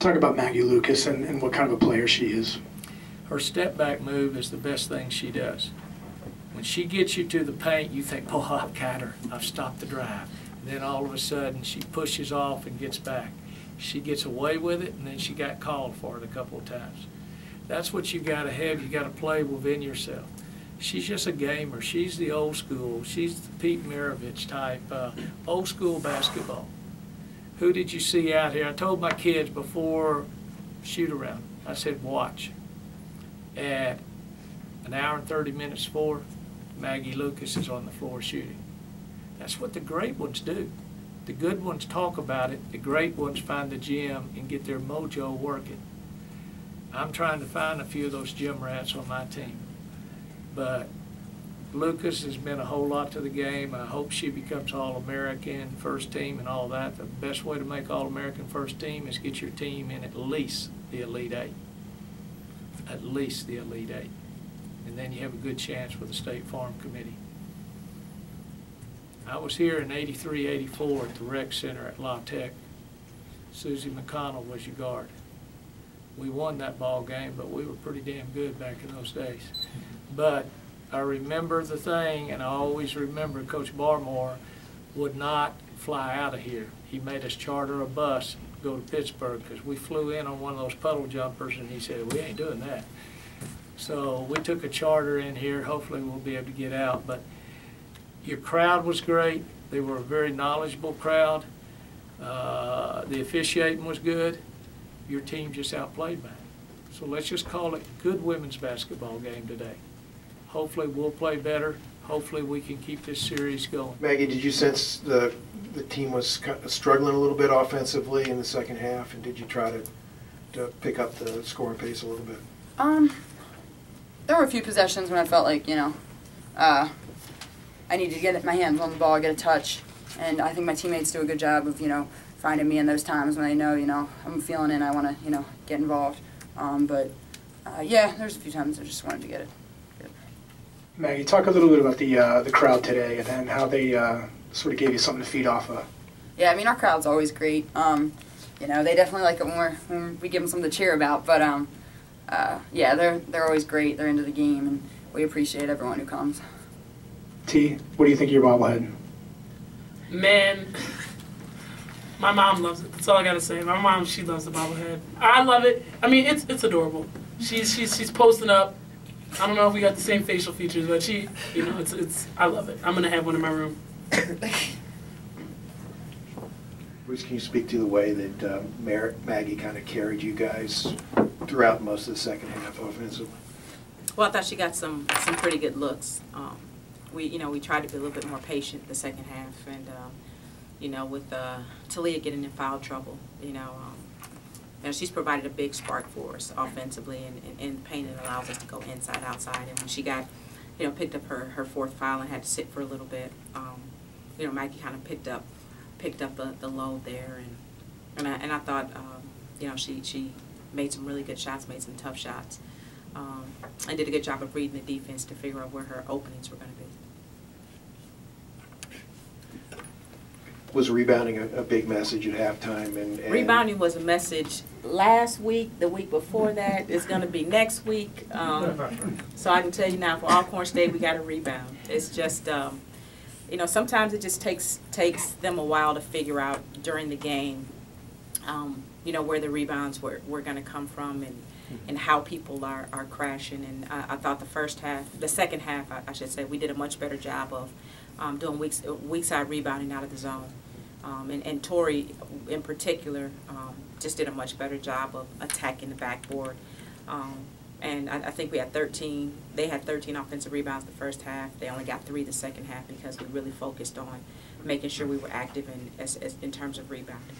Talk about Maggie Lucas and what kind of a player she is. Her step back move is the best thing she does. When she gets you to the paint, you think, oh, I've got her. I've stopped the drive. And then all of a sudden, she pushes off and gets back. She gets away with it, and then she got called for it a couple of times. That's what you got to have. You got to play within yourself. She's just a gamer. She's the old school. She's the Pete Maravich type, old school basketball. Who did you see out here? I told my kids before shoot around, I said, watch. At an hour and 30 minutes before, Maggie Lucas is on the floor shooting. That's what the great ones do. The good ones talk about it. The great ones find the gym and get their mojo working. I'm trying to find a few of those gym rats on my team. But Lucas has been a whole lot to the game. I hope she becomes All-American, first team, and all that. The best way to make All-American first team is get your team in at least the Elite Eight. At least the Elite Eight. And then you have a good chance with the State Farm Committee. I was here in '83, '84 at the rec center at La Tech. Susie McConnell was your guard. We won that ball game, but we were pretty damn good back in those days. But I remember the thing, and I always remember Coach Barmore would not fly out of here. He made us charter a bus and go to Pittsburgh because we flew in on one of those puddle jumpers, and he said, we ain't doing that. So we took a charter in here. Hopefully we'll be able to get out. But your crowd was great. They were a very knowledgeable crowd. The officiating was good. Your team just outplayed me. So let's just call it good women's basketball game today. Hopefully we'll play better. Hopefully we can keep this series going. Maggie, did you sense the team was struggling a little bit offensively in the second half, and did you try to pick up the scoring pace a little bit? There were a few possessions when I felt like, I needed to get my hands on the ball, get a touch, and I think my teammates do a good job of, finding me in those times when they know, I'm feeling it and I want to, get involved. Yeah, there's a few times I just wanted to get it. Maggie, talk a little bit about the crowd today and how they sort of gave you something to feed off of. Yeah, I mean, our crowd's always great. They definitely like it when we give them something to cheer about. But yeah, they're always great. They're into the game, and we appreciate everyone who comes. T, what do you think of your bobblehead? Man, my mom loves it. That's all I gotta say. My mom, she loves the bobblehead. I love it. I mean, it's adorable. She's posting up. I don't know if we got the same facial features, but she, I love it. I'm gonna have one in my room. Bruce, can you speak to the way that Maggie kind of carried you guys throughout most of the second half offensively? Well, I thought she got some pretty good looks. We tried to be a little bit more patient the second half, and with Talia getting in foul trouble, she's provided a big spark for us offensively, and in the paint it allows us to go inside, outside. And when she got, picked up her fourth foul and had to sit for a little bit, Maggie kind of picked up the load there, and I thought, she made some really good shots, made some tough shots, and did a good job of reading the defense to figure out where her openings were going to be. Was rebounding a big message at halftime? And rebounding was a message last week. The week before that is going to be next week. So I can tell you now, for Alcorn State, we got to rebound. It's just, sometimes it just takes them a while to figure out during the game, where the rebounds were going to come from and how people are crashing. And I thought the second half, I should say, we did a much better job of doing weak side rebounding out of the zone. And Tori, in particular, just did a much better job of attacking the backboard. And I think we had 13. They had 13 offensive rebounds the first half. They only got 3 the second half because we really focused on making sure we were active in terms of rebounding.